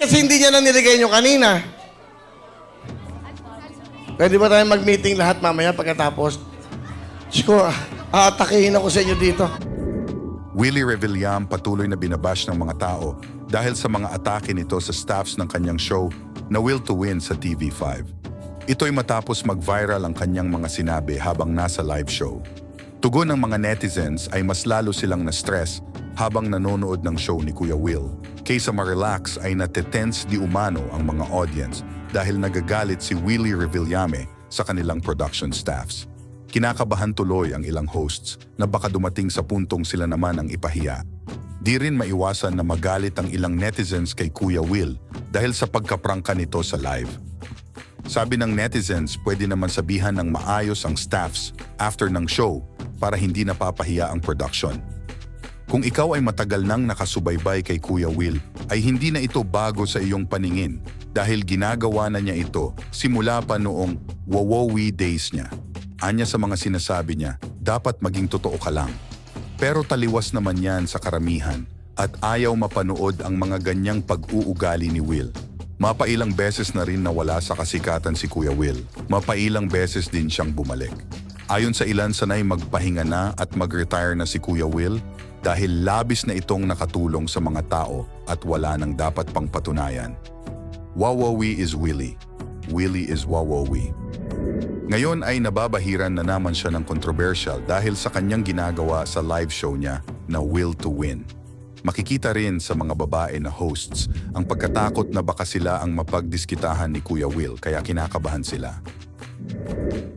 Kasi hindi niya na nilagay nyo kanina. Pwede ba tayo mag-meeting lahat mamaya pagkatapos? Siguro, aatakihin ako sa inyo dito. Willie Revillame patuloy na binabash ng mga tao dahil sa mga atake nito sa staffs ng kanyang show na Will to Win sa TV5. Ito'y matapos mag-viral ang kanyang mga sinabi habang nasa live show. Tugon ng mga netizens ay mas lalo silang na-stress habang nanonood ng show ni Kuya Will. Kaysa ma-relax ay natetense di umano ang mga audience dahil nagagalit si Willie Revillame sa kanilang production staffs. Kinakabahan tuloy ang ilang hosts na baka dumating sa puntong sila naman ang ipahiya. Di rin maiwasan na magalit ang ilang netizens kay Kuya Will dahil sa pagkaprangka nito sa live. Sabi ng netizens, pwede naman sabihan ng maayos ang staffs after ng show para hindi napapahiya ang production. Kung ikaw ay matagal nang nakasubaybay kay Kuya Will, ay hindi na ito bago sa iyong paningin dahil ginagawa na niya ito simula pa noong Wowowi days niya. Anya sa mga sinasabi niya, dapat maging totoo ka lang. Pero taliwas naman yan sa karamihan at ayaw mapanood ang mga ganyang pag-uugali ni Will. Mapailang beses na rin nawala sa kasikatan si Kuya Will. Mapailang beses din siyang bumalik. Ayon sa ilan, sanay magpahinga na at mag-retire na si Kuya Will dahil labis na itong nakatulong sa mga tao at wala nang dapat pang patunayan. Wowowi is Willie. Willie is Wowowi. Ngayon ay nababahiran na naman siya ng controversial dahil sa kanyang ginagawa sa live show niya na Will to Win. Makikita rin sa mga babae na hosts ang pagkatakot na baka sila ang mapagdiskitahan ni Kuya Will kaya kinakabahan sila.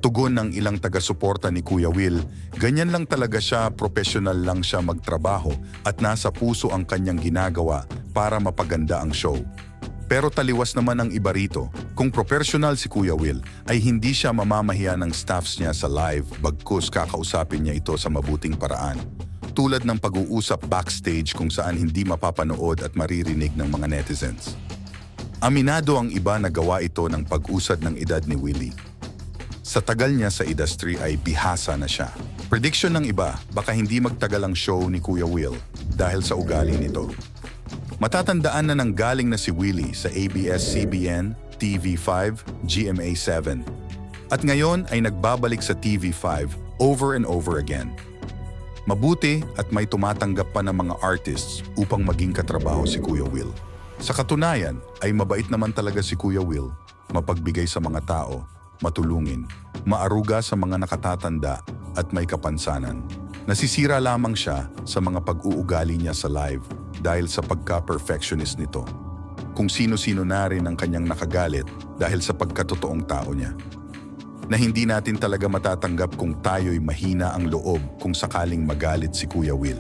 Tugon ng ilang taga-suporta ni Kuya Will, ganyan lang talaga siya, professional lang siya magtrabaho at nasa puso ang kanyang ginagawa para mapaganda ang show. Pero taliwas naman ang iba rito, kung professional si Kuya Will ay hindi siya mamamahiya ng staffs niya sa live bagkus kakausapin niya ito sa mabuting paraan. Tulad ng pag-uusap backstage kung saan hindi mapapanood at maririnig ng mga netizens. Aminado ang iba na gawa ito ng pag-usad ng edad ni Willie. Sa tagal niya sa industry ay bihasa na siya. Prediction ng iba, baka hindi magtagal ang show ni Kuya Will dahil sa ugali nito. Matatandaan na nanggaling na si Willie sa ABS-CBN, TV5, GMA7. At ngayon ay nagbabalik sa TV5 over and over again. Mabuti at may tumatanggap pa ng mga artists upang maging katrabaho si Kuya Will. Sa katunayan ay mabait naman talaga si Kuya Will, mapagbigay sa mga tao, matulungin, maaruga sa mga nakatatanda at may kapansanan. Nasisira lamang siya sa mga pag-uugali niya sa live dahil sa pagka-perfectionist nito. Kung sino-sino na rin ang kanyang nakagalit dahil sa pagkatotoong tao niya. Na hindi natin talaga matatanggap kung tayo'y mahina ang loob kung sakaling magalit si Kuya Will.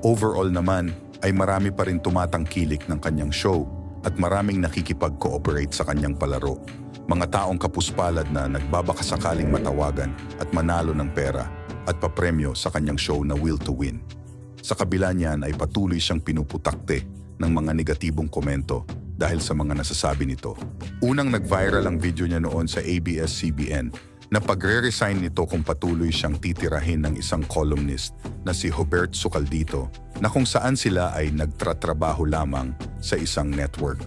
Overall naman ay marami pa rin tumatangkilik ng kanyang show at maraming nakikipag-cooperate sa kanyang palaro. Mga taong kapuspalad na nagbabakasakaling matawagan at manalo ng pera at papremyo sa kanyang show na Will to Win. Sa kabila niyan ay patuloy siyang pinuputakte ng mga negatibong komento dahil sa mga nasasabi nito. Unang nag-viral ang video niya noon sa ABS-CBN na pagre-resign nito kung patuloy siyang titirahin ng isang columnist na si Hubert Sucaldito na kung saan sila ay nagtratrabaho lamang sa isang network.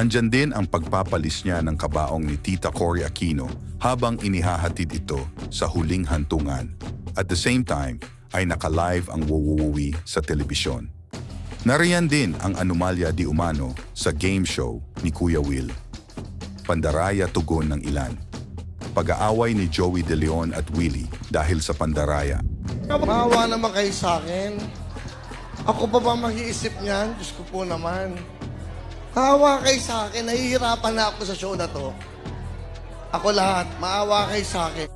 Andyan din ang pagpapalis niya ng kabaong ni Tita Cory Aquino habang inihahatid ito sa huling hantungan. At the same time, ay naka-live ang Wowowi sa telebisyon. Nariyan din ang anomalya di umano sa game show ni Kuya Will. Pandaraya tugon ng ilan. Pag-aaway ni Joey De Leon at Willie dahil sa pandaraya. Maawa naman kayo sa akin. Ako pa ba mag-iisip niyan? Diyos ko po naman. Maawa kayo sa akin. Nahihirapan na ako sa show na to. Ako lahat. Maawa kayo sa akin.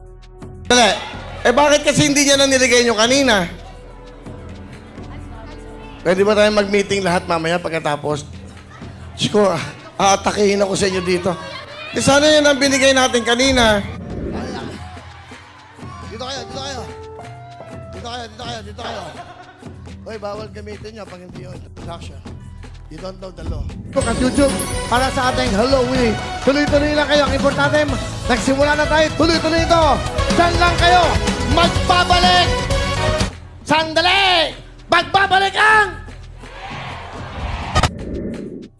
Dali. Bakit kasi hindi niya na nilagay nyo kanina? Pwede ba tayo mag-meeting lahat mamaya pagkatapos? Siguro, aatakihin ako sa inyo dito. Sana yun ang binigay natin kanina. Dito kayo, dito kayo. Dito kayo, dito kayo, dito kayo. Hoy, bawal gamitin nyo pag hindi yun. Production. You don't know the law. At YouTube, para sa ating Hello Willie. Tuloy-tuloy lang kayo. Ang importante, nagsimula na tayo. Tuloy-tuloy ito. Saan lang kayo? Magbabalik! Sandali! Magbabalik ang...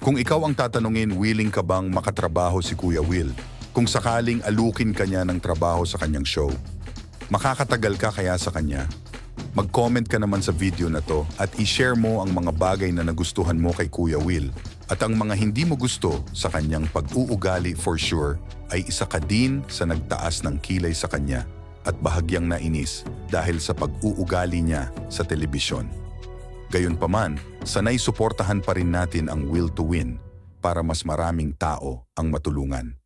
Kung ikaw ang tatanungin, willing ka bang makatrabaho si Kuya Will? Kung sakaling alukin ka niya ng trabaho sa kanyang show, makakatagal ka kaya sa kanya? Mag-comment ka naman sa video na to at i-share mo ang mga bagay na nagustuhan mo kay Kuya Will at ang mga hindi mo gusto sa kanyang pag-uugali. For sure ay isa ka din sa nagtaas ng kilay sa kanya at bahagyang nainis dahil sa pag-uugali niya sa telebisyon. Gayunpaman, sanay suportahan pa rin natin ang will to win para mas maraming tao ang matulungan.